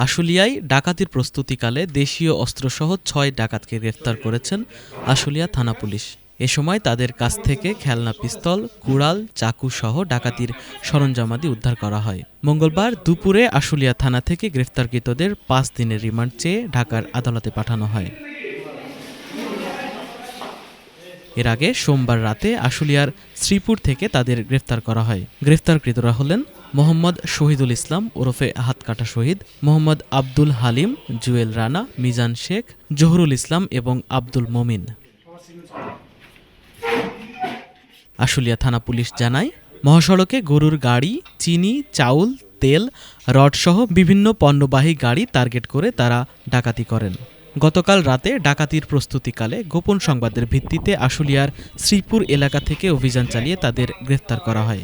আশুলিয়ায় ডাকাতির প্রস্তুতিকালে দেশীয় অস্ত্রসহ ৬ ডাকাতকে গ্রেফতার করেছেন আশুলিয়া থানা পুলিশ। এ সময় তাদের কাছ থেকে খেলনা পিস্তল, কুড়াল, চাকুসহ ডাকাতির সরঞ্জামাদি উদ্ধার করা হয়। মঙ্গলবার দুপুরে আশুলিয়া থানা থেকে গ্রেফতারকৃতদের ৫ দিনের রিমান্ড চেয়ে ঢাকার আদালতে পাঠানো হয়। এর আগে সোমবার রাতে আশুলিয়ার শ্রীপুর থেকে তাদের গ্রেফতার করা হয়। গ্রেফতারকৃতরা হলেন মোহাম্মদ শহীদুল ইসলাম ওরফে হাতকাটা শহীদ, মোহাম্মদ আব্দুল হালিম, জুয়েল রানা, মিজান শেখ, জহুরুল ইসলাম এবং আব্দুল মমিন। আশুলিয়া থানা পুলিশ জানায়, মহাসড়কে গরুর গাড়ি, চিনি, চাউল, তেল, রডসহ বিভিন্ন পণ্যবাহী গাড়ি টার্গেট করে তারা ডাকাতি করেন। গতকাল রাতে ডাকাতির প্রস্তুতিকালে গোপন সংবাদের ভিত্তিতে আশুলিয়ার শ্রীপুর এলাকা থেকে অভিযান চালিয়ে তাদের গ্রেফতার করা হয়।